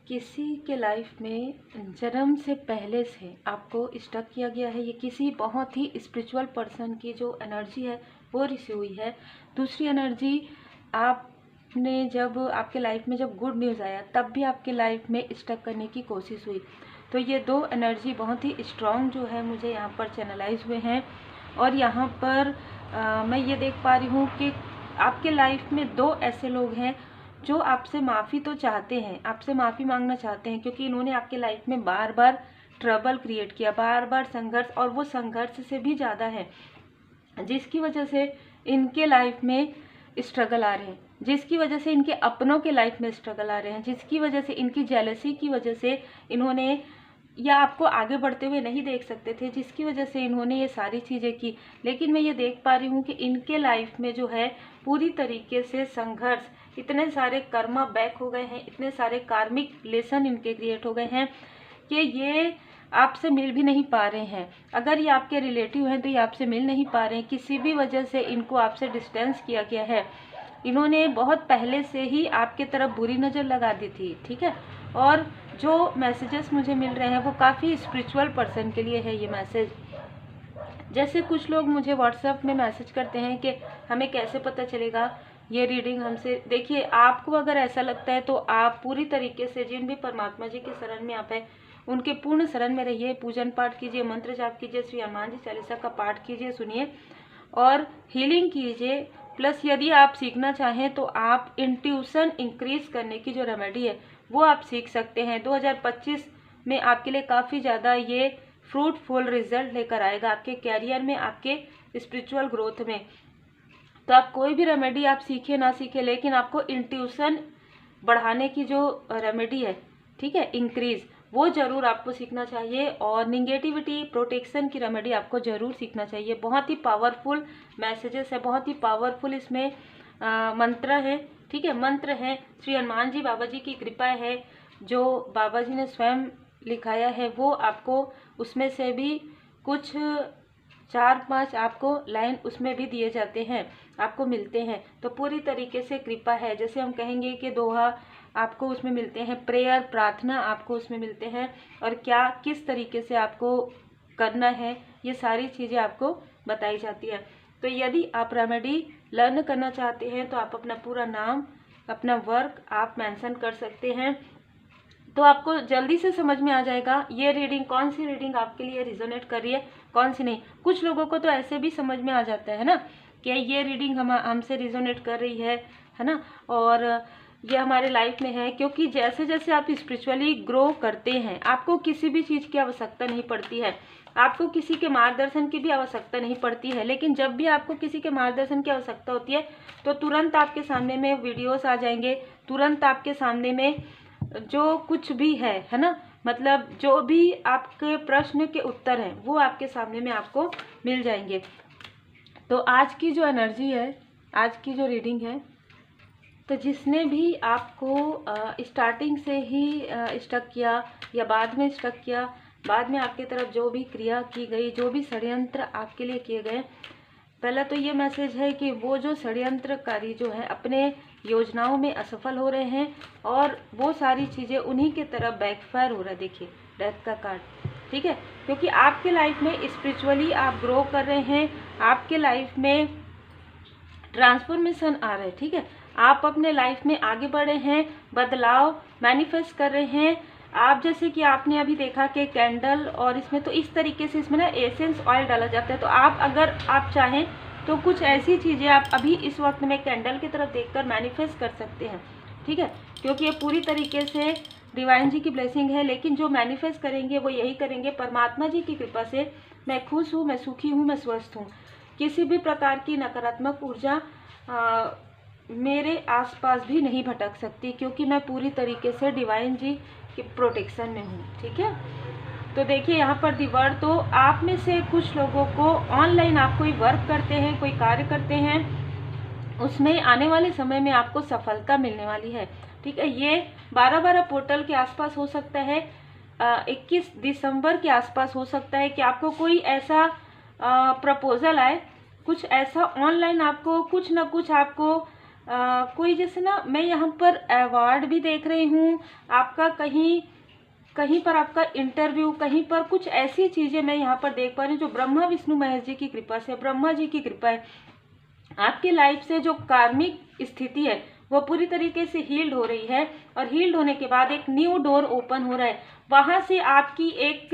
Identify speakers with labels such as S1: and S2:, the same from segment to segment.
S1: किसी के लाइफ में जन्म से पहले से आपको स्टक किया गया है, ये किसी बहुत ही स्पिरिचुअल पर्सन की जो एनर्जी है वो रिसीव हुई है। दूसरी एनर्जी, आपने जब आपके लाइफ में जब गुड न्यूज़ आया तब भी आपके लाइफ में स्टक करने की कोशिश हुई। तो ये दो एनर्जी बहुत ही स्ट्रॉन्ग जो है मुझे यहाँ पर चैनलाइज हुए हैं। और यहाँ पर मैं ये देख पा रही हूँ कि आपके लाइफ में दो ऐसे लोग हैं जो आपसे माफ़ी तो चाहते हैं, आपसे माफ़ी मांगना चाहते हैं, क्योंकि इन्होंने आपके लाइफ में बार बार ट्रबल क्रिएट किया, बार बार संघर्ष, और वो संघर्ष से भी ज़्यादा है जिसकी वजह से इनके लाइफ में स्ट्रगल आ रहे हैं, जिसकी वजह से इनके अपनों के लाइफ में स्ट्रगल आ रहे हैं, जिसकी वजह से इनकी जेलसी की वजह से इन्होंने, या आपको आगे बढ़ते हुए नहीं देख सकते थे, जिसकी वजह से इन्होंने ये सारी चीज़ें की। लेकिन मैं ये देख पा रही हूँ कि इनके लाइफ में जो है पूरी तरीके से संघर्ष, इतने सारे कर्मा बैक हो गए हैं, इतने सारे कार्मिक लेसन इनके क्रिएट हो गए हैं कि ये आपसे मिल भी नहीं पा रहे हैं। अगर ये आपके रिलेटिव हैं तो ये आपसे मिल नहीं पा रहे हैं, किसी भी वजह से इनको आपसे डिस्टेंस किया गया है। इन्होंने बहुत पहले से ही आपके तरफ बुरी नज़र लगा दी थी, ठीक है। और जो मैसेजेस मुझे मिल रहे हैं वो काफ़ी स्पिरिचुअल पर्सन के लिए है ये मैसेज। जैसे कुछ लोग मुझे व्हाट्सएप में मैसेज करते हैं कि हमें कैसे पता चलेगा ये रीडिंग हमसे। देखिए, आपको अगर ऐसा लगता है तो आप पूरी तरीके से, जिन भी परमात्मा जी के शरण में आप है उनके पूर्ण शरण में रहिए, पूजन पाठ कीजिए, मंत्र जाप कीजिए, श्री हनुमान जी चालीसा का पाठ कीजिए, सुनिए और हीलिंग कीजिए। प्लस यदि आप सीखना चाहें तो आप इंट्यूशन इंक्रीज करने की जो रेमेडी है वो आप सीख सकते हैं। 2025 में आपके लिए काफ़ी ज़्यादा ये फ्रूटफुल रिजल्ट लेकर आएगा आपके कैरियर में, आपके स्पिरिचुअल ग्रोथ में। तो आप कोई भी रेमेडी आप सीखे ना सीखे, लेकिन आपको इंट्यूशन बढ़ाने की जो रेमेडी है, ठीक है, इंक्रीज, वो ज़रूर आपको सीखना चाहिए। और निगेटिविटी प्रोटेक्शन की रेमेडी आपको ज़रूर सीखना चाहिए। बहुत ही पावरफुल मैसेजेस है, बहुत ही पावरफुल इसमें मंत्र है, ठीक है, मंत्र है। श्री हनुमान जी बाबा जी की कृपा है, जो बाबा जी ने स्वयं लिखाया है वो आपको उसमें से भी कुछ 4-5 आपको लाइन उसमें भी दिए जाते हैं, आपको मिलते हैं। तो पूरी तरीके से कृपा है। जैसे हम कहेंगे कि दोहा आपको उसमें मिलते हैं, प्रेयर प्रार्थना आपको उसमें मिलते हैं, और क्या किस तरीके से आपको करना है ये सारी चीज़ें आपको बताई जाती है। तो यदि आप रेमेडी लर्न करना चाहते हैं तो आप अपना पूरा नाम, अपना वर्क आप मेंशन कर सकते हैं, तो आपको जल्दी से समझ में आ जाएगा ये रीडिंग, कौन सी रीडिंग आपके लिए रिजोनेट कर रही है, कौन सी नहीं। कुछ लोगों को तो ऐसे भी समझ में आ जाता है ना कि ये रीडिंग हमसे रिजोनेट कर रही है ना, और ये हमारे लाइफ में है। क्योंकि जैसे जैसे आप स्पिरिचुअली ग्रो करते हैं आपको किसी भी चीज़ की आवश्यकता नहीं पड़ती है, आपको किसी के मार्गदर्शन की भी आवश्यकता नहीं पड़ती है। लेकिन जब भी आपको किसी के मार्गदर्शन की आवश्यकता होती है तो तुरंत आपके सामने में वीडियोस आ जाएंगे, तुरंत आपके सामने में जो कुछ भी है ना, मतलब जो भी आपके प्रश्न के उत्तर हैं वो आपके सामने में आपको मिल जाएंगे। तो आज की जो एनर्जी है, आज की जो रीडिंग है, तो जिसने भी आपको स्टार्टिंग से ही स्टक किया या बाद में स्टक किया, बाद में आपकी तरफ जो भी क्रिया की गई, जो भी षड्यंत्र आपके लिए किए गए, पहला तो ये मैसेज है कि वो जो षड्यंत्रकारी जो है अपने योजनाओं में असफल हो रहे हैं, और वो सारी चीज़ें उन्हीं की तरफ बैकफायर हो रहा है। देखिए डेथ का कार्ड, ठीक है, क्योंकि आपके लाइफ में स्पिरिचुअली आप ग्रो कर रहे हैं, आपके लाइफ में ट्रांसफॉर्मेशन आ रहा है, ठीक है, आप अपने लाइफ में आगे बढ़े हैं, बदलाव मैनिफेस्ट कर रहे हैं आप। जैसे कि आपने अभी देखा कि कैंडल, और इसमें तो इस तरीके से इसमें ना एसेंस ऑयल डाला जाता है। तो आप अगर आप चाहें तो कुछ ऐसी चीज़ें आप अभी इस वक्त में कैंडल की तरफ देखकर मैनिफेस्ट कर सकते हैं, ठीक है, क्योंकि ये पूरी तरीके से डिवाइन जी की ब्लेसिंग है। लेकिन जो मैनिफेस्ट करेंगे वो यही करेंगे, परमात्मा जी की कृपा से मैं खुश हूँ, मैं सुखी हूँ, मैं स्वस्थ हूँ, किसी भी प्रकार की नकारात्मक ऊर्जा मेरे आसपास भी नहीं भटक सकती, क्योंकि मैं पूरी तरीके से डिवाइन जी के प्रोटेक्शन में हूँ, ठीक है। तो देखिए यहाँ पर दीवार, तो आप में से कुछ लोगों को ऑनलाइन आप कोई वर्क करते हैं, कोई कार्य करते हैं, उसमें आने वाले समय में आपको सफलता मिलने वाली है, ठीक है। ये 12-12 पोर्टल के आसपास हो सकता है, 21 दिसंबर के आसपास हो सकता है कि आपको कोई ऐसा प्रपोजल आए, कुछ ऐसा ऑनलाइन आपको कुछ ना कुछ आपको कोई जैसे ना मैं यहाँ पर अवार्ड भी देख रही हूँ आपका, कहीं कहीं पर आपका इंटरव्यू, कहीं पर कुछ ऐसी चीज़ें मैं यहाँ पर देख पा रही हूँ जो ब्रह्मा विष्णु महेश जी की कृपा से, ब्रह्मा जी की कृपा है। आपकी लाइफ से जो कार्मिक स्थिति है वो पूरी तरीके से हील्ड हो रही है, और हील्ड होने के बाद एक न्यू डोर ओपन हो रहा है, वहाँ से आपकी एक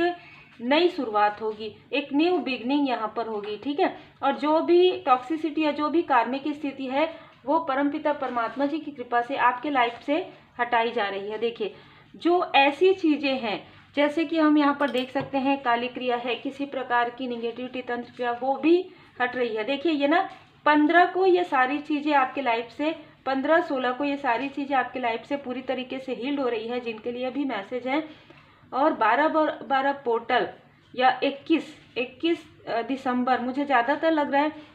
S1: नई शुरुआत होगी, एक न्यू बिगनिंग यहाँ पर होगी, ठीक है। और जो भी टॉक्सिसिटी है, जो भी कार्मिक स्थिति है, वो परमपिता परमात्मा जी की कृपा से आपके लाइफ से हटाई जा रही है। देखिए, जो ऐसी चीज़ें हैं जैसे कि हम यहाँ पर देख सकते हैं, काली क्रिया है, किसी प्रकार की निगेटिविटी तंत्र क्रिया, वो भी हट रही है। देखिए ये ना 15 को ये सारी चीज़ें आपके लाइफ से, 15-16 को ये सारी चीज़ें आपके लाइफ से पूरी तरीके से हील्ड हो रही है, जिनके लिए भी मैसेज है। और 12 पोर्टल या 21 दिसंबर, मुझे ज़्यादातर लग रहा है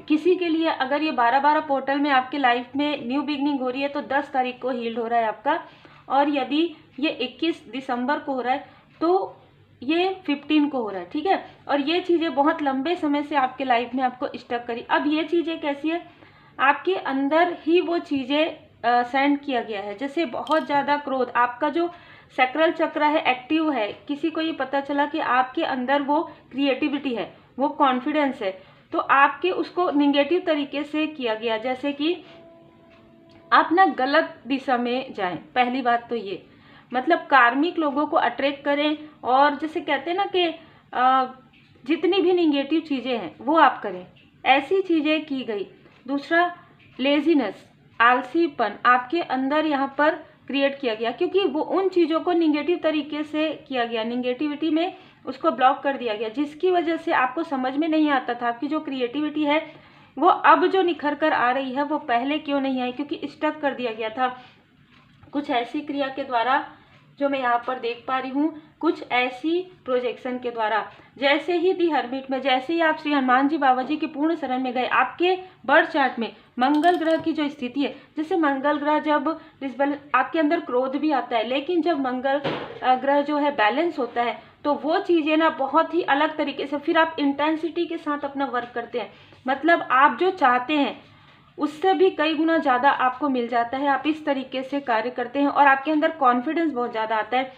S1: किसी के लिए अगर ये 12 पोर्टल में आपके लाइफ में न्यू बिगनिंग हो रही है तो 10 तारीख को हील्ड हो रहा है आपका, और यदि ये 21 दिसंबर को हो रहा है तो ये 15 को हो रहा है, ठीक है। और ये चीज़ें बहुत लंबे समय से आपके लाइफ में आपको स्टक करी। अब ये चीज़ें कैसी है, आपके अंदर ही वो चीज़ें सेंड किया गया है। जैसे बहुत ज़्यादा क्रोध, आपका जो सैक्रल चक्र है एक्टिव है, किसी को ये पता चला कि आपके अंदर वो क्रिएटिविटी है, वो कॉन्फिडेंस है, तो आपके उसको निगेटिव तरीके से किया गया। जैसे कि आप ना गलत दिशा में जाएं, पहली बात तो ये, मतलब कार्मिक लोगों को अट्रैक्ट करें, और जैसे कहते हैं ना कि जितनी भी निगेटिव चीज़ें हैं वो आप करें, ऐसी चीज़ें की गई। दूसरा, लेजीनेस, आलसीपन आपके अंदर यहाँ पर क्रिएट किया गया, क्योंकि वो उन चीज़ों को निगेटिव तरीके से किया गया, निगेटिविटी में उसको ब्लॉक कर दिया गया, जिसकी वजह से आपको समझ में नहीं आता था आपकी जो क्रिएटिविटी है वो अब जो निखर कर आ रही है वो पहले क्यों नहीं आई, क्योंकि स्टक कर दिया गया था कुछ ऐसी क्रिया के द्वारा जो मैं यहाँ पर देख पा रही हूँ, कुछ ऐसी प्रोजेक्शन के द्वारा। जैसे ही दी हर्मिट में, जैसे ही आप श्री हनुमान जी बाबा जी की पूर्ण शरण में गए, आपके बर्थ चार्ट में मंगल ग्रह की जो स्थिति है, जैसे मंगल ग्रह जब आपके अंदर क्रोध भी आता है, लेकिन जब मंगल ग्रह जो है बैलेंस होता है तो वो चीज़ें ना बहुत ही अलग तरीके से, फिर आप इंटेंसिटी के साथ अपना वर्क करते हैं, मतलब आप जो चाहते हैं उससे भी कई गुना ज़्यादा आपको मिल जाता है। आप इस तरीके से कार्य करते हैं और आपके अंदर कॉन्फिडेंस बहुत ज़्यादा आता है।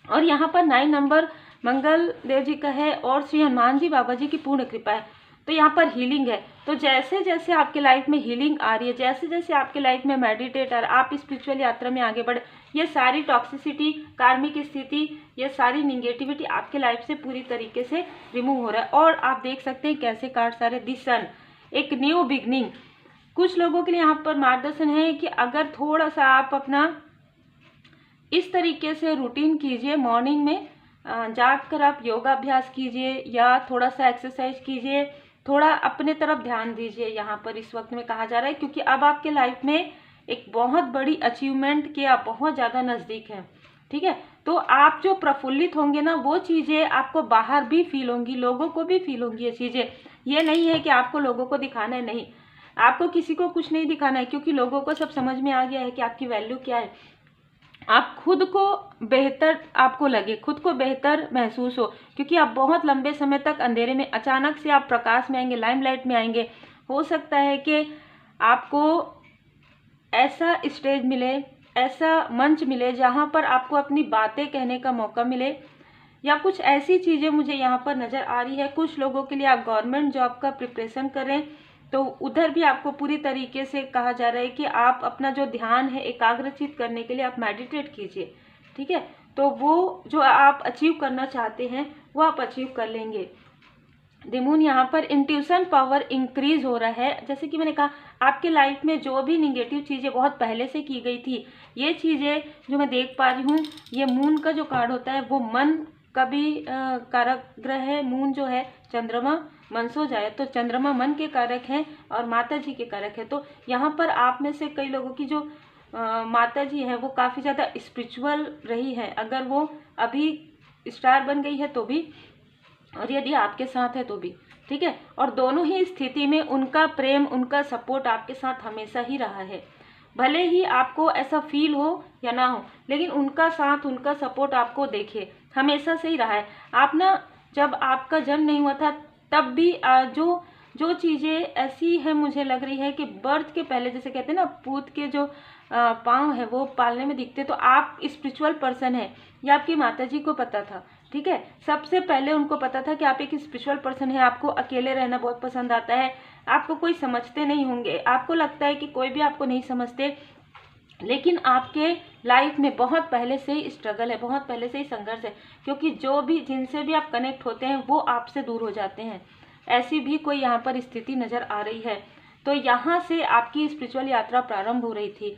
S1: और यहाँ पर 9 नंबर मंगल देव जी का है और श्री हनुमान जी बाबा जी की पूर्ण कृपा है, तो यहाँ पर हीलिंग है। तो जैसे जैसे आपके लाइफ में हीलिंग आ रही है, जैसे जैसे आपके लाइफ में मेडिटेटर, आप स्पिरिचुअल यात्रा में आगे बढ़े, ये सारी टॉक्सिसिटी, कार्मिक स्थिति, ये सारी निगेटिविटी आपके लाइफ से पूरी तरीके से रिमूव हो रहा है। और आप देख सकते हैं कैसे कार्ड सारे, दी सन, एक न्यू बिगनिंग। कुछ लोगों के लिए यहाँ पर मार्गदर्शन है कि अगर थोड़ा सा आप अपना इस तरीके से रूटीन कीजिए, मॉर्निंग में जाग कर आप योगाभ्यास कीजिए या थोड़ा सा एक्सरसाइज कीजिए, थोड़ा अपने तरफ ध्यान दीजिए, यहाँ पर इस वक्त में कहा जा रहा है, क्योंकि अब आपके लाइफ में एक बहुत बड़ी अचीवमेंट के आप बहुत ज़्यादा नज़दीक हैं, ठीक है। तो आप जो प्रफुल्लित होंगे ना, वो चीज़ें आपको बाहर भी फील होंगी, लोगों को भी फील होंगी ये चीज़ें। ये नहीं है कि आपको लोगों को दिखाना है, नहीं, आपको किसी को कुछ नहीं दिखाना है, क्योंकि लोगों को सब समझ में आ गया है कि आपकी वैल्यू क्या है। आप खुद को बेहतर आपको लगे, खुद को बेहतर महसूस हो, क्योंकि आप बहुत लंबे समय तक अंधेरे में, अचानक से आप प्रकाश में आएंगे, लाइमलाइट में आएंगे। हो सकता है कि आपको ऐसा स्टेज मिले, ऐसा मंच मिले जहाँ पर आपको अपनी बातें कहने का मौका मिले, या कुछ ऐसी चीज़ें मुझे यहाँ पर नज़र आ रही है। कुछ लोगों के लिए आप गवर्नमेंट जॉब का प्रिपरेशन करें तो उधर भी आपको पूरी तरीके से कहा जा रहा है कि आप अपना जो ध्यान है एकाग्रचित करने के लिए आप मेडिटेट कीजिए, ठीक है। तो वो जो आप अचीव करना चाहते हैं वो आप अचीव कर लेंगे। द मून यहाँ पर इंट्यूशन पावर इंक्रीज हो रहा है। जैसे कि मैंने कहा, आपके लाइफ में जो भी निगेटिव चीज़ें बहुत पहले से की गई थी, ये चीज़ें जो मैं देख पा रही हूँ, ये मून का जो कार्ड होता है वो मन का भी कारक ग्रह है। मून जो है चंद्रमा मन सो जाए तो चंद्रमा मन के कारक हैं और माता जी के कारक है। तो यहाँ पर आप में से कई लोगों की जो माता जी है वो काफ़ी ज़्यादा स्पिरिचुअल रही है, अगर वो अभी स्टार बन गई है तो भी, और यदि आपके साथ है तो भी, ठीक है। और दोनों ही स्थिति में उनका प्रेम, उनका सपोर्ट आपके साथ हमेशा ही रहा है। भले ही आपको ऐसा फील हो या ना हो, लेकिन उनका साथ, उनका सपोर्ट आपको देखिए हमेशा से ही रहा है। आप ना, जब आपका जन्म नहीं हुआ था तब भी जो जो चीज़ें ऐसी है मुझे लग रही है कि बर्थ के पहले, जैसे कहते हैं ना पूत के जो पाँव है वो पालने में दिखते, तो आप स्पिरिचुअल पर्सन है, ये आपकी माताजी को पता था। ठीक है, सबसे पहले उनको पता था कि आप एक स्पिरिचुअल पर्सन है, आपको अकेले रहना बहुत पसंद आता है, आपको कोई समझते नहीं होंगे, आपको लगता है कि कोई भी आपको नहीं समझते, लेकिन आपके लाइफ में बहुत पहले से ही स्ट्रगल है, बहुत पहले से ही संघर्ष है, क्योंकि जो भी जिनसे भी आप कनेक्ट होते हैं वो आपसे दूर हो जाते हैं। ऐसी भी कोई यहाँ पर स्थिति नज़र आ रही है। तो यहाँ से आपकी स्पिरिचुअल यात्रा प्रारंभ हो रही थी।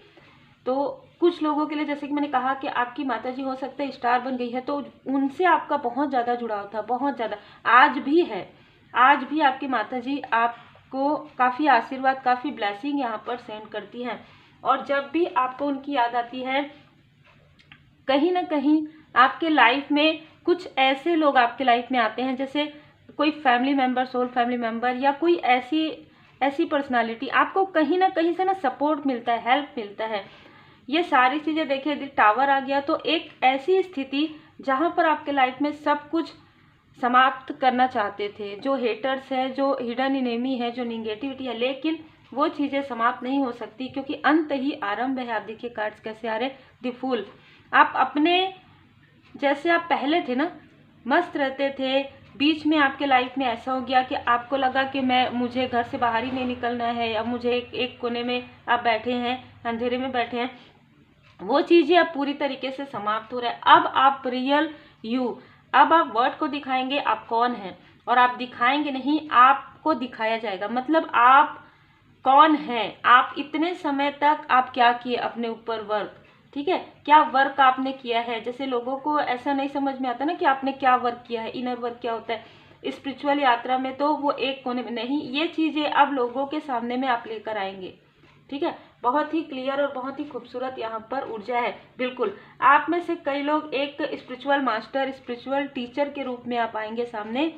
S1: तो कुछ लोगों के लिए, जैसे कि मैंने कहा कि आपकी माताजी हो सकता है स्टार बन गई है, तो उनसे आपका बहुत ज़्यादा जुड़ाव था, बहुत ज़्यादा, आज भी है। आज भी आपकी माताजी आपको काफ़ी आशीर्वाद, काफ़ी ब्लेसिंग यहाँ पर सेंड करती हैं। और जब भी आपको उनकी याद आती है, कहीं ना कहीं आपके लाइफ में कुछ ऐसे लोग आपके लाइफ में आते हैं, जैसे कोई family member, soul family member, या कोई ऐसी पर्सनालिटी, आपको कहीं ना कहीं से ना सपोर्ट मिलता है, हेल्प मिलता है। ये सारी चीज़ें देखिए, यदि टावर आ गया तो एक ऐसी स्थिति जहाँ पर आपके लाइफ में सब कुछ समाप्त करना चाहते थे, जो हेटर्स है, जो हिडन इनेमी है, जो निगेटिविटी है, लेकिन वो चीज़ें समाप्त नहीं हो सकती, क्योंकि अंत ही आरंभ है। आप देखिए कार्ड्स कैसे आ रहे, द फूल। आप अपने जैसे आप पहले थे ना, मस्त रहते थे, बीच में आपके लाइफ में ऐसा हो गया कि आपको लगा कि मुझे घर से बाहर ही नहीं निकलना है, अब मुझे एक कोने में आप बैठे हैं, अंधेरे में बैठे हैं, वो चीज़ें अब पूरी तरीके से समाप्त हो रहा है। अब आप रियल यू, अब आप वर्ड को दिखाएंगे आप कौन हैं, और आप दिखाएंगे नहीं, आपको दिखाया जाएगा। मतलब आप कौन है, आप इतने समय तक आप क्या किए अपने ऊपर वर्क, ठीक है, क्या वर्क आपने किया है। जैसे लोगों को ऐसा नहीं समझ में आता ना कि आपने क्या वर्क किया है, इनर वर्क क्या होता है स्पिरिचुअल यात्रा में, तो वो एक कोने में नहीं, ये चीज़ें अब लोगों के सामने में आप लेकर आएंगे। ठीक है, बहुत ही क्लियर और बहुत ही खूबसूरत यहाँ पर ऊर्जा है। बिल्कुल, आप में से कई लोग एक स्पिरिचुअल मास्टर, स्पिरिचुअल टीचर के रूप में आप आएंगे सामने।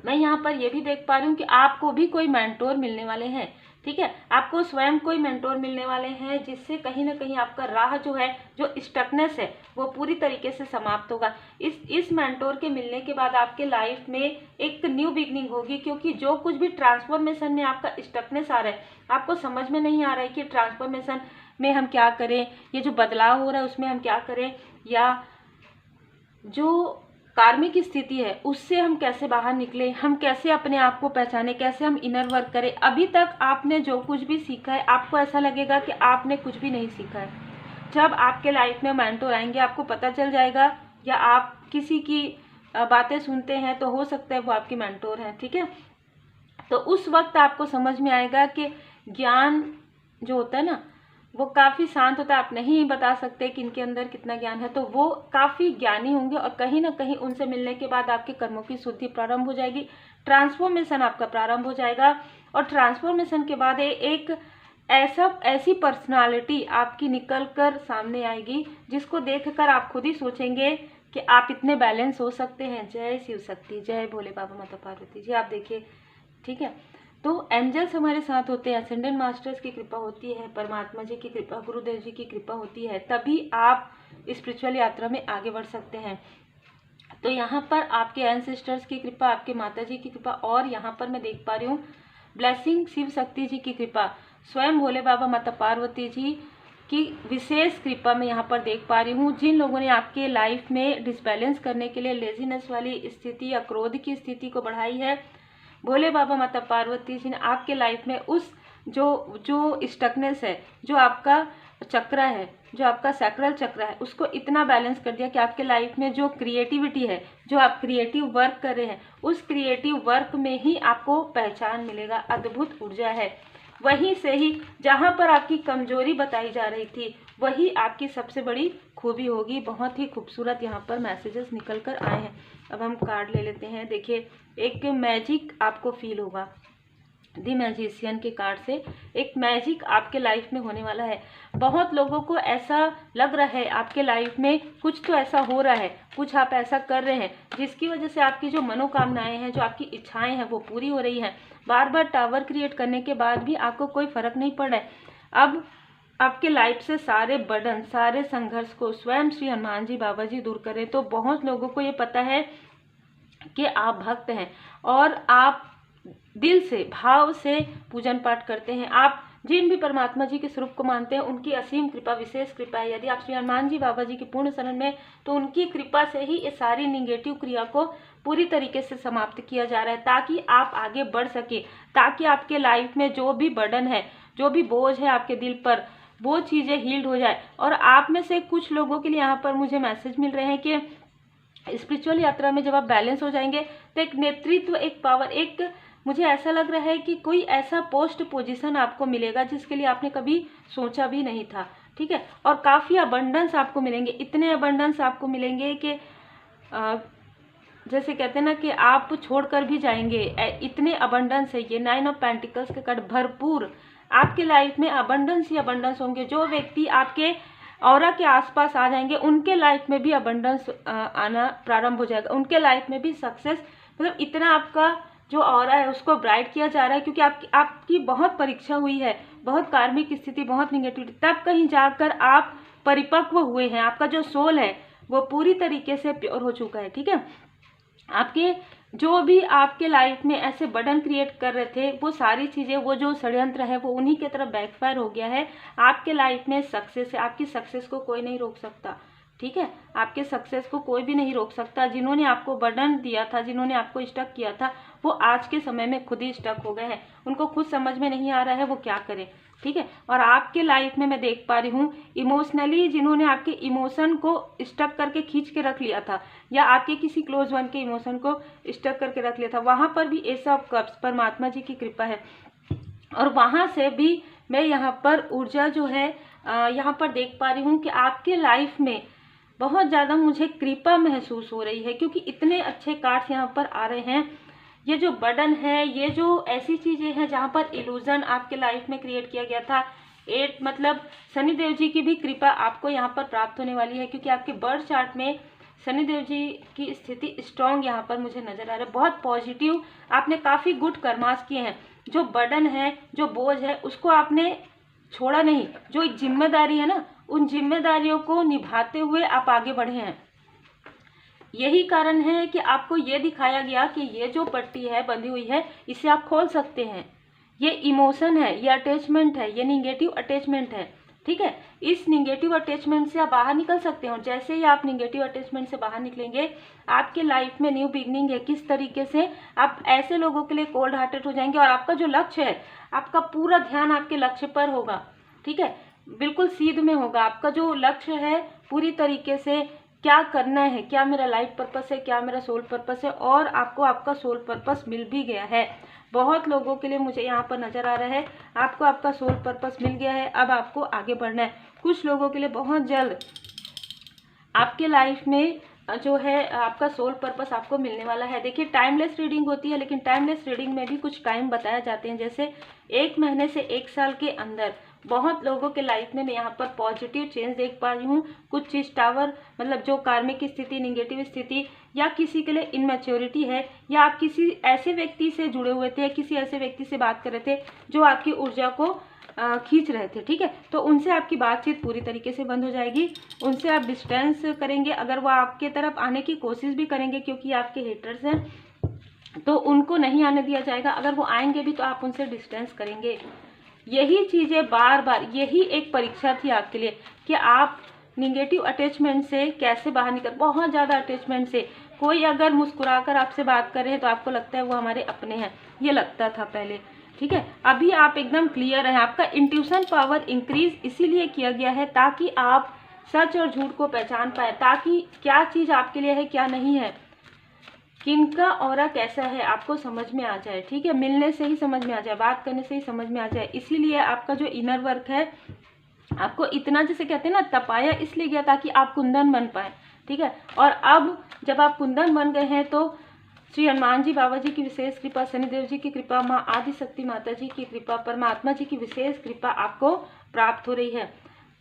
S1: मैं यहाँ पर यह भी देख पा रही हूँ कि आपको भी कोई मेंटोर मिलने वाले हैं। ठीक है, आपको स्वयं कोई मेंटोर मिलने वाले हैं, जिससे कहीं ना कहीं आपका राह जो है, जो स्टकनेस है, वो पूरी तरीके से समाप्त होगा। इस मेंटोर के मिलने के बाद आपके लाइफ में एक न्यू बिगनिंग होगी, क्योंकि जो कुछ भी ट्रांसफॉर्मेशन में आपका स्टकनेस आ रहा है, आपको समझ में नहीं आ रहा है कि ट्रांसफॉर्मेशन में हम क्या करें, ये जो बदलाव हो रहा है उसमें हम क्या करें, या जो कार्मिक स्थिति है उससे हम कैसे बाहर निकले, हम कैसे अपने आप को पहचाने, कैसे हम इनर वर्क करें। अभी तक आपने जो कुछ भी सीखा है, आपको ऐसा लगेगा कि आपने कुछ भी नहीं सीखा है। जब आपके लाइफ में मेंटोर आएंगे, आपको पता चल जाएगा, या आप किसी की बातें सुनते हैं तो हो सकता है वो आपके मेंटोर हैं। ठीक है, तो उस वक्त आपको समझ में आएगा कि ज्ञान जो होता है ना, वो काफ़ी शांत होता है। आप नहीं बता सकते कि इनके अंदर कितना ज्ञान है, तो वो काफ़ी ज्ञानी होंगे, और कहीं ना कहीं उनसे मिलने के बाद आपके कर्मों की शुद्धि प्रारंभ हो जाएगी, ट्रांसफॉर्मेशन आपका प्रारंभ हो जाएगा। और ट्रांसफॉर्मेशन के बाद एक ऐसी पर्सनालिटी आपकी निकल कर सामने आएगी, जिसको देखकर आप खुद ही सोचेंगे कि आप इतने बैलेंस हो सकते हैं। जय शिव शक्ति, जय भोले बाबा माता पार्वती जी। आप देखिए, ठीक है, तो एंजल्स हमारे साथ होते हैं, असेंडेंट मास्टर्स की कृपा होती है, परमात्मा जी की कृपा, गुरुदेव जी की कृपा होती है, तभी आप स्पिरिचुअल यात्रा में आगे बढ़ सकते हैं। तो यहाँ पर आपके एंसेस्टर्स की कृपा, आपके माता जी की कृपा, और यहाँ पर मैं देख पा रही हूँ ब्लेसिंग शिव शक्ति जी की कृपा, स्वयं भोले बाबा माता पार्वती जी की विशेष कृपा मैं यहाँ पर देख पा रही हूँ। जिन लोगों ने आपके लाइफ में डिसबैलेंस करने के लिए लेजीनेस वाली स्थिति या क्रोध की स्थिति को बढ़ाई है, भोले बाबा माता पार्वती जी ने आपके लाइफ में उस जो स्टकनेस है, जो आपका चक्र है, जो आपका सैक्रल चक्र है, उसको इतना बैलेंस कर दिया कि आपके लाइफ में जो क्रिएटिविटी है, जो आप क्रिएटिव वर्क कर रहे हैं, उस क्रिएटिव वर्क में ही आपको पहचान मिलेगा। अद्भुत ऊर्जा है। वहीं से ही जहाँ पर आपकी कमजोरी बताई जा रही थी, वही आपकी सबसे बड़ी खूबी होगी। बहुत ही खूबसूरत यहाँ पर मैसेजेस निकल कर आए हैं। अब हम कार्ड ले लेते हैं। देखिए, एक मैजिक आपको फील होगा दी मैजिशियन के कार्ड से। एक मैजिक आपके लाइफ में होने वाला है। बहुत लोगों को ऐसा लग रहा है आपके लाइफ में कुछ तो ऐसा हो रहा है, कुछ आप ऐसा कर रहे हैं जिसकी वजह से आपकी जो मनोकामनाएं हैं, जो आपकी इच्छाएं हैं, वो पूरी हो रही हैं। बार बार टावर क्रिएट करने के बाद भी आपको कोई फर्क नहीं पड़ रहा है। अब आपके लाइफ से सारे बर्डन, सारे संघर्ष को स्वयं श्री हनुमान जी बाबा जी दूर करें। तो बहुत लोगों को ये पता है कि आप भक्त हैं और आप दिल से भाव से पूजन पाठ करते हैं। आप जिन भी परमात्मा जी के स्वरूप को मानते हैं उनकी असीम कृपा, विशेष कृपा है। यदि आप श्री हनुमान जी बाबा जी की पूर्ण शरण में, तो उनकी कृपा से ही ये सारी निगेटिव क्रिया को पूरी तरीके से समाप्त किया जा रहा है, ताकि आप आगे बढ़ सके, ताकि आपके लाइफ में जो भी बर्डन है, जो भी बोझ है आपके दिल पर, वो चीज़ें हील्ड हो जाए। और आप में से कुछ लोगों के लिए यहाँ पर मुझे मैसेज मिल रहे हैं कि स्पिरिचुअल यात्रा में जब आप बैलेंस हो जाएंगे तो एक नेतृत्व, एक पावर, एक मुझे ऐसा लग रहा है कि कोई ऐसा पोस्ट पोजीशन आपको मिलेगा जिसके लिए आपने कभी सोचा भी नहीं था, ठीक है। और काफ़ी अबंडेंस आपको मिलेंगे, इतने अबंडेंस आपको मिलेंगे कि जैसे कहते हैं ना कि आप छोड़कर भी जाएंगे, इतने अबंडेंस है ये। 9 ऑफ पेंटिकल्स के कार्ड भरपूर आपके लाइफ में अबंडेंस ही अबंडेंस होंगे। जो व्यक्ति आपके ऑरा के आसपास आ जाएंगे उनके लाइफ में भी अबंडेंस आना प्रारंभ हो जाएगा, उनके लाइफ में भी सक्सेस, मतलब इतना आपका जो ऑरा है उसको ब्राइट किया जा रहा है, क्योंकि आपकी बहुत परीक्षा हुई है, बहुत कार्मिक स्थिति, बहुत निगेटिविटी, तब कहीं जाकर आप परिपक्व हुए हैं। आपका जो सोल है वो पूरी तरीके से प्योर हो चुका है, ठीक है। आपके जो भी आपके लाइफ में ऐसे बर्डन क्रिएट कर रहे थे, वो सारी चीज़ें, वो जो षड्यंत्र है वो उन्हीं की तरफ बैकफायर हो गया है। आपके लाइफ में सक्सेस है, आपकी सक्सेस को कोई नहीं रोक सकता, ठीक है। आपके सक्सेस को कोई भी नहीं रोक सकता। जिन्होंने आपको बर्डन दिया था, जिन्होंने आपको स्टक किया था, वो आज के समय में खुद ही स्टक हो गए हैं। उनको खुद समझ में नहीं आ रहा है वो क्या करें, ठीक है। और आपके लाइफ में मैं देख पा रही हूँ इमोशनली जिन्होंने आपके इमोशन को स्टक करके खींच के रख लिया था, या आपके किसी क्लोज वन के इमोशन को स्टक करके रख लिया था, वहाँ पर भी एस ऑफ कप्स परमात्मा जी की कृपा है। और वहाँ से भी मैं यहाँ पर ऊर्जा जो है यहाँ पर देख पा रही हूँ कि आपके लाइफ में बहुत ज़्यादा मुझे कृपा महसूस हो रही है, क्योंकि इतने अच्छे कार्ड्स यहाँ पर आ रहे हैं। ये जो बर्डन है, ये जो ऐसी चीज़ें हैं जहाँ पर इल्यूजन आपके लाइफ में क्रिएट किया गया था, 8 मतलब शनिदेव जी की भी कृपा आपको यहाँ पर प्राप्त होने वाली है, क्योंकि आपके बर्थ चार्ट में शनिदेव जी की स्थिति स्ट्रॉन्ग यहाँ पर मुझे नजर आ रहा है। बहुत पॉजिटिव, आपने काफ़ी गुड कर्मास किए हैं। जो बर्डन है, जो बोझ है, उसको आपने छोड़ा नहीं। जो एक जिम्मेदारी है ना, उन जिम्मेदारियों को निभाते हुए आप आगे बढ़े हैं। यही कारण है कि आपको ये दिखाया गया कि ये जो पट्टी है बंधी हुई है, इसे आप खोल सकते हैं। ये इमोशन है, ये अटैचमेंट है, ये निगेटिव अटैचमेंट है, ठीक है। इस निगेटिव अटैचमेंट से आप बाहर निकल सकते हो। जैसे ही आप निगेटिव अटैचमेंट से बाहर निकलेंगे, आपके लाइफ में न्यू बिगनिंग है। किस तरीके से आप ऐसे लोगों के लिए कोल्ड हार्टेड हो जाएंगे, और आपका जो लक्ष्य है, आपका पूरा ध्यान आपके लक्ष्य पर होगा, ठीक है। बिल्कुल सीध में होगा। आपका जो लक्ष्य है पूरी तरीके से क्या करना है, क्या मेरा लाइफ पर्पस है, क्या मेरा सोल पर्पस है, और आपको आपका सोल पर्पस मिल भी गया है। बहुत लोगों के लिए मुझे यहाँ पर नज़र आ रहा है आपको आपका सोल पर्पस मिल गया है, अब आपको आगे बढ़ना है। कुछ लोगों के लिए बहुत जल्द आपके लाइफ में जो है आपका सोल पर्पस आपको मिलने वाला है। देखिए, टाइमलेस रीडिंग होती है, लेकिन टाइमलेस रीडिंग में भी कुछ टाइम बताए जाते हैं, जैसे 1 महीने से 1 साल के अंदर बहुत लोगों के लाइफ में मैं यहाँ पर पॉजिटिव चेंज देख पा रही हूँ। कुछ चीज टावर मतलब जो कार्मिक स्थिति, निगेटिव स्थिति, या किसी के लिए इनमेच्योरिटी है, या आप किसी ऐसे व्यक्ति से जुड़े हुए थे, किसी ऐसे व्यक्ति से बात कर रहे थे जो आपकी ऊर्जा को खींच रहे थे, ठीक है। तो उनसे आपकी बातचीत पूरी तरीके से बंद हो जाएगी। उनसे आप डिस्टेंस करेंगे। अगर वो आपके तरफ आने की कोशिश भी करेंगे, क्योंकि आपके हेटर्स हैं, तो उनको नहीं आने दिया जाएगा। अगर वो आएंगे भी तो आप उनसे डिस्टेंस करेंगे। यही चीज़ें बार बार, यही एक परीक्षा थी आपके लिए कि आप निगेटिव अटैचमेंट से कैसे बाहर निकल। बहुत ज़्यादा अटैचमेंट से कोई अगर मुस्कुराकर आपसे बात कर रहे हैं तो आपको लगता है वो हमारे अपने हैं, ये लगता था पहले, ठीक है। अभी आप एकदम क्लियर हैं। आपका इंट्यूशन पावर इंक्रीज इसीलिए किया गया है ताकि आप सच और झूठ को पहचान पाए, ताकि क्या चीज़ आपके लिए है, क्या नहीं है, किनका ऑरा कैसा है, आपको समझ में आ जाए, ठीक है। मिलने से ही समझ में आ जाए, बात करने से ही समझ में आ जाए। इसीलिए आपका जो इनर वर्क है, आपको इतना, जैसे कहते हैं ना, तपाया इसलिए गया ताकि आप कुंदन बन पाए, ठीक है। और अब जब आप कुंदन बन गए हैं तो श्री हनुमान जी बाबा जी की विशेष कृपा, शनिदेव जी की कृपा, माँ आदिशक्ति माता जी की कृपा, परमात्मा जी की विशेष कृपा आपको प्राप्त हो रही है।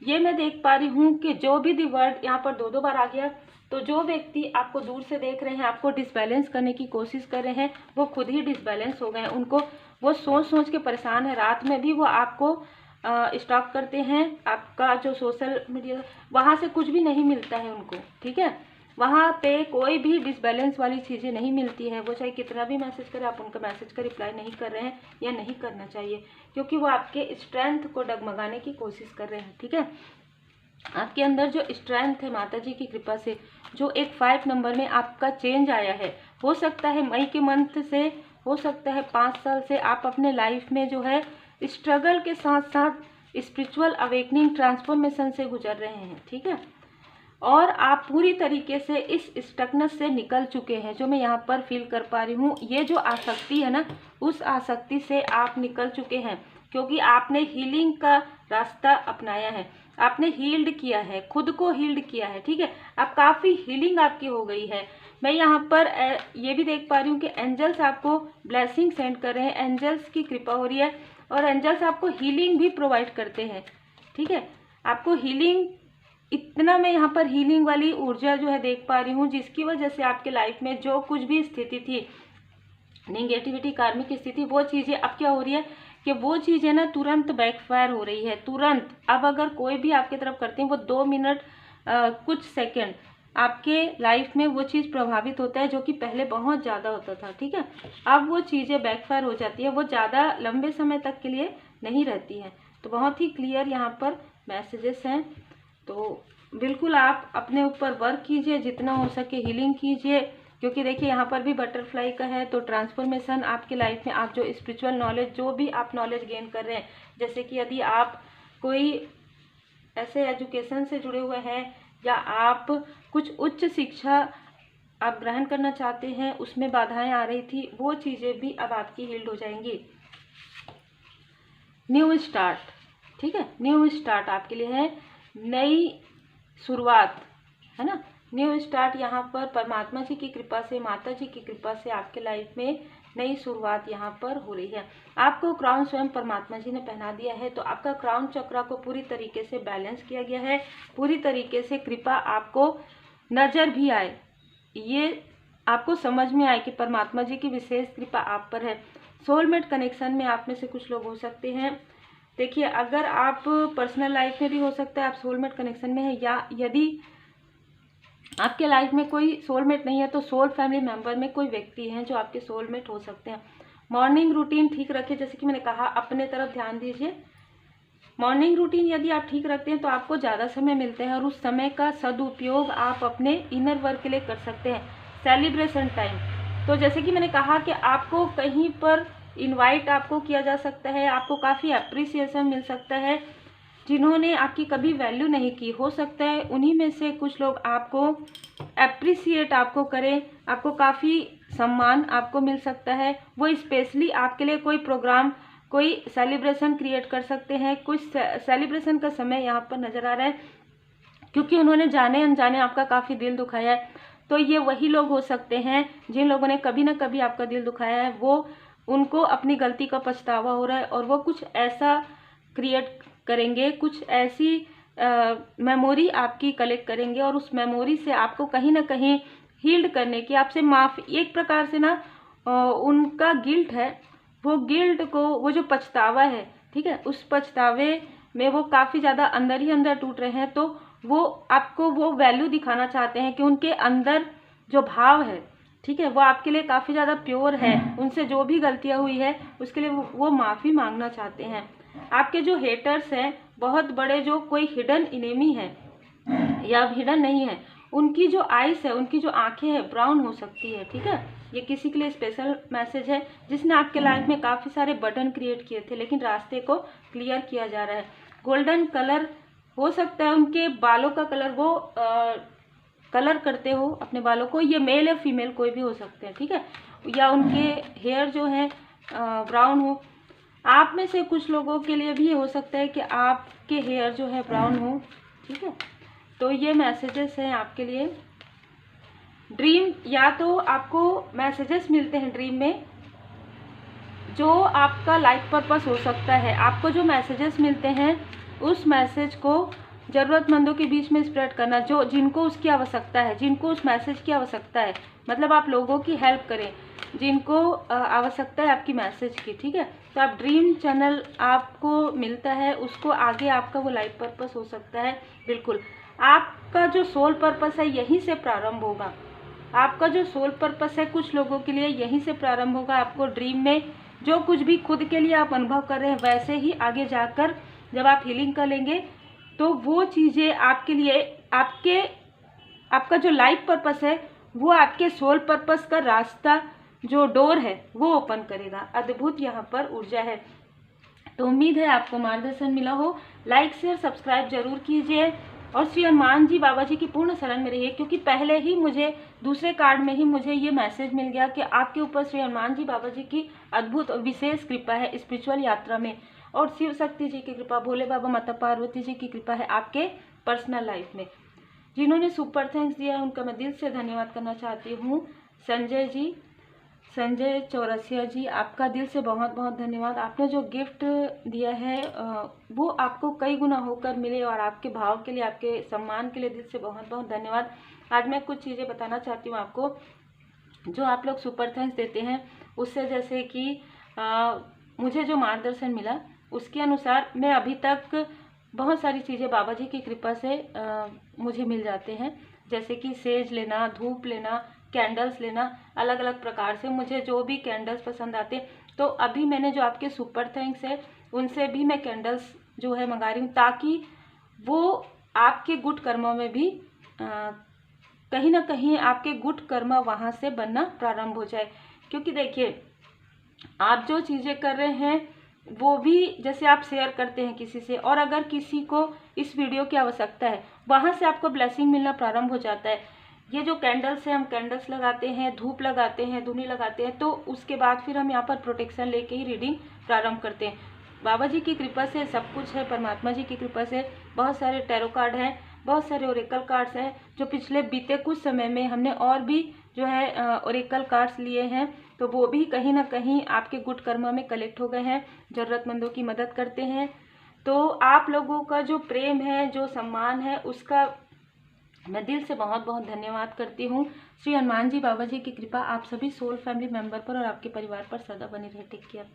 S1: ये मैं देख पा रही हूँ कि जो भी दी वर्ड यहाँ पर 2 बार आ गया, तो जो व्यक्ति आपको दूर से देख रहे हैं, आपको डिसबैलेंस करने की कोशिश कर रहे हैं, वो खुद ही डिसबैलेंस हो गए हैं। उनको वो सोच सोच के परेशान है। रात में भी वो आपको स्टॉक करते हैं। आपका जो सोशल मीडिया, वहाँ से कुछ भी नहीं मिलता है उनको, ठीक है। वहाँ पे कोई भी डिसबैलेंस वाली चीज़ें नहीं मिलती है। वो चाहे कितना भी मैसेज करे, आप उनका मैसेज का रिप्लाई नहीं कर रहे हैं या नहीं करना चाहिए, क्योंकि वो आपके स्ट्रेंथ को डगमगाने की कोशिश कर रहे हैं। ठीक है, आपके अंदर जो स्ट्रेंथ है माता जी की कृपा से, जो एक 5 नंबर में आपका चेंज आया है, हो सकता है मई के मंथ से, हो सकता है 5 साल से आप अपने लाइफ में जो है स्ट्रगल के साथ साथ स्पिरिचुअल अवेकनिंग ट्रांसफॉर्मेशन से गुजर रहे हैं। ठीक है, और आप पूरी तरीके से इस स्टकनेस से निकल चुके हैं, जो मैं यहाँ पर फील कर पा रही हूँ। ये जो आसक्ति है ना, उस आसक्ति से आप निकल चुके हैं, क्योंकि आपने हीलिंग का रास्ता अपनाया है, आपने हील्ड किया है, खुद को हील्ड किया है। ठीक है, अब काफ़ी हीलिंग आपकी हो गई है। मैं यहाँ पर ये भी देख पा रही हूँ कि एंजल्स आपको ब्लेसिंग सेंड कर रहे हैं, एंजल्स की कृपा हो रही है, और एंजल्स आपको हीलिंग भी प्रोवाइड करते हैं। ठीक है, आपको हीलिंग, इतना मैं यहाँ पर हीलिंग वाली ऊर्जा जो है देख पा रही हूँ, जिसकी वजह से आपके लाइफ में जो कुछ भी स्थिति थी, नेगेटिविटी, कार्मिक स्थिति, वो चीज़ें अब क्या हो रही है कि वो चीज़ें ना तुरंत बैकफायर हो रही है, तुरंत। अब अगर कोई भी आपकी तरफ करते हैं, वो 2 मिनट कुछ सेकंड आपके लाइफ में वो चीज़ प्रभावित होता है, जो कि पहले बहुत ज़्यादा होता था। ठीक है, अब वो चीज़ें बैकफायर हो जाती है, वो ज़्यादा लंबे समय तक के लिए नहीं रहती हैं। तो बहुत ही क्लियर यहाँ पर मैसेजेस हैं। तो बिल्कुल आप अपने ऊपर वर्क कीजिए, जितना हो सके हीलिंग कीजिए, क्योंकि देखिए यहाँ पर भी बटरफ्लाई का है। तो ट्रांसफॉर्मेशन आपके लाइफ में, आप जो स्पिरिचुअल नॉलेज, जो भी आप नॉलेज गेन कर रहे हैं, जैसे कि यदि आप कोई ऐसे एजुकेशन से जुड़े हुए हैं, या आप कुछ उच्च शिक्षा आप ग्रहण करना चाहते हैं, उसमें बाधाएं आ रही थी, वो चीज़ें भी अब आपकी हील्ड हो जाएंगी। न्यू स्टार्ट, ठीक है, न्यू स्टार्ट आपके लिए है, नई शुरुआत है ना। न्यू स्टार्ट यहाँ पर परमात्मा जी की कृपा से, माता जी की कृपा से आपके लाइफ में नई शुरुआत यहाँ पर हो रही है। आपको क्राउन स्वयं परमात्मा जी ने पहना दिया है, तो आपका क्राउन चक्रा को पूरी तरीके से बैलेंस किया गया है, पूरी तरीके से कृपा आपको नज़र भी आए, ये आपको समझ में आए कि परमात्मा जी की विशेष कृपा आप पर है। सोलमेट कनेक्शन में आप में से कुछ लोग हो सकते हैं। देखिए, अगर आप पर्सनल लाइफ में भी हो सकता है आप सोलमेट कनेक्शन में है, या यदि आपके लाइफ में कोई सोलमेट नहीं है तो सोल फैमिली मेंबर में कोई व्यक्ति हैं जो आपके सोलमेट हो सकते हैं। मॉर्निंग रूटीन ठीक रखिए, जैसे कि मैंने कहा, अपने तरफ ध्यान दीजिए। मॉर्निंग रूटीन यदि आप ठीक रखते हैं तो आपको ज़्यादा समय मिलता है, और उस समय का सदुपयोग आप अपने इनर वर्क के लिए कर सकते हैं। सेलिब्रेशन टाइम, तो जैसे कि मैंने कहा कि आपको कहीं पर इनवाइट आपको किया जा सकता है, आपको काफ़ी अप्रिसिएशन मिल सकता है। जिन्होंने आपकी कभी वैल्यू नहीं की, हो सकता है उन्हीं में से कुछ लोग आपको अप्रिसिएट आपको करें, आपको काफ़ी सम्मान आपको मिल सकता है। वो स्पेशली आपके लिए कोई प्रोग्राम, कोई सेलिब्रेशन क्रिएट कर सकते हैं। कुछ सेलिब्रेशन का समय यहाँ पर नज़र आ रहा है, क्योंकि उन्होंने जाने अनजाने आपका काफ़ी दिल दुखाया है। तो ये वही लोग हो सकते हैं जिन लोगों ने कभी ना कभी आपका दिल दुखाया है, वो उनको अपनी गलती का पछतावा हो रहा है, और वो कुछ ऐसा क्रिएट करेंगे, कुछ ऐसी मेमोरी आपकी कलेक्ट करेंगे, और उस मेमोरी से आपको कहीं ना कहीं हील्ड करने की, आपसे माफ़ी, एक प्रकार से ना उनका गिल्ट है, वो गिल्ट को, वो जो पछतावा है, ठीक है, उस पछतावे में वो काफ़ी ज़्यादा अंदर ही अंदर टूट रहे हैं। तो वो आपको वो वैल्यू दिखाना चाहते हैं कि उनके अंदर जो भाव है, ठीक है, वो आपके लिए काफ़ी ज़्यादा प्योर है। उनसे जो भी गलतियाँ हुई है उसके लिए वो माफ़ी मांगना चाहते हैं। आपके जो हेटर्स हैं, बहुत बड़े, जो कोई हिडन इनेमी है या हिडन नहीं है, उनकी जो आइस है, उनकी जो आंखें हैं, ब्राउन हो सकती है। ठीक है, ये किसी के लिए स्पेशल मैसेज है जिसने आपके लाइफ में काफ़ी सारे बटन क्रिएट किए थे, लेकिन रास्ते को क्लियर किया जा रहा है। गोल्डन कलर हो सकता है, उनके बालों का कलर, वो कलर करते हो अपने बालों को, ये मेल या फीमेल कोई भी हो सकते हैं। ठीक है, या उनके हेयर जो है ब्राउन हो। आप में से कुछ लोगों के लिए भी हो सकता है कि आपके हेयर जो है ब्राउन हो। ठीक है, तो ये मैसेजेस हैं आपके लिए। ड्रीम, या तो आपको मैसेजेस मिलते हैं ड्रीम में, जो आपका लाइफ पर्पस हो सकता है। आपको जो मैसेजेस मिलते हैं उस मैसेज को ज़रूरतमंदों के बीच में स्प्रेड करना, जो जिनको उसकी आवश्यकता है, जिनको उस मैसेज की आवश्यकता है, मतलब आप लोगों की हेल्प करें जिनको आवश्यकता है आपकी मैसेज की। ठीक है, तो आप ड्रीम चैनल आपको मिलता है, उसको आगे आपका वो लाइफ पर्पस हो सकता है। बिल्कुल, आपका जो सोल पर्पस है यहीं से प्रारंभ होगा। आपका जो सोल पर्पस है कुछ लोगों के लिए यहीं से प्रारंभ होगा। आपको ड्रीम में जो कुछ भी खुद के लिए आप अनुभव कर रहे हैं वैसे ही आगे जाकर जब आप हीलिंग कर लेंगे तो वो चीज़ें आपके लिए आपका जो लाइफ पर्पस है वो आपके सोल पर्पस का रास्ता जो डोर है वो ओपन करेगा। अद्भुत यहाँ पर ऊर्जा है। तो उम्मीद है आपको मार्गदर्शन मिला हो। लाइक शेयर सब्सक्राइब जरूर कीजिए और श्री हनुमान जी बाबा जी की पूर्ण शरण में रहिए, क्योंकि पहले ही मुझे दूसरे कार्ड में ही मुझे ये मैसेज मिल गया कि आपके ऊपर श्री हनुमान जी बाबा जी की अद्भुत और विशेष कृपा है स्पिरिचुअल यात्रा में, और शिव शक्ति जी की कृपा, भोले बाबा माता पार्वती जी की कृपा है आपके पर्सनल लाइफ में। जिन्होंने सुपर थैंक्स दिया है उनका मैं दिल से धन्यवाद करना चाहती हूँ। संजय चौरसिया जी, आपका दिल से बहुत बहुत धन्यवाद। आपने जो गिफ्ट दिया है वो आपको कई गुना होकर मिले, और आपके भाव के लिए, आपके सम्मान के लिए दिल से बहुत बहुत धन्यवाद। आज मैं कुछ चीज़ें बताना चाहती हूँ आपको जो आप लोग सुपर थैंक्स देते हैं उससे, जैसे कि मुझे जो मार्गदर्शन मिला उसके अनुसार मैं अभी तक बहुत सारी चीज़ें बाबा जी की कृपा से मुझे मिल जाते हैं, जैसे कि सेज लेना, धूप लेना, कैंडल्स लेना, अलग अलग प्रकार से मुझे जो भी कैंडल्स पसंद आते। तो अभी मैंने जो आपके सुपर थैंक्स है उनसे भी मैं कैंडल्स जो है मंगा रही हूँ, ताकि वो आपके गुड कर्मों में भी कहीं ना कहीं आपके गुड कर्म वहाँ से बनना प्रारंभ हो जाए। क्योंकि देखिए आप जो चीज़ें कर रहे हैं वो भी जैसे आप शेयर करते हैं किसी से, और अगर किसी को इस वीडियो की आवश्यकता है वहाँ से आपको ब्लेसिंग मिलना प्रारंभ हो जाता है। ये जो कैंडल्स है, हम कैंडल्स लगाते हैं, धूप लगाते हैं, धुनी लगाते हैं, तो उसके बाद फिर हम यहाँ पर प्रोटेक्शन लेके ही रीडिंग प्रारंभ करते हैं। बाबा जी की कृपा से सब कुछ है, परमात्मा जी की कृपा से बहुत सारे टैरो कार्ड हैं, बहुत सारे ओरेकल कार्ड्स हैं जो पिछले बीते कुछ समय में हमने और भी जो है ओरेकल कार्ड्स लिए हैं, तो वो भी कहीं ना कहीं आपके गुड कर्मा में कलेक्ट हो गए हैं, ज़रूरतमंदों की मदद करते हैं। तो आप लोगों का जो प्रेम है, जो सम्मान है, उसका मैं दिल से बहुत बहुत धन्यवाद करती हूँ। श्री हनुमान जी बाबा जी की कृपा आप सभी सोल फैमिली मेंबर पर और आपके परिवार पर सदा बनी रहे। Take care.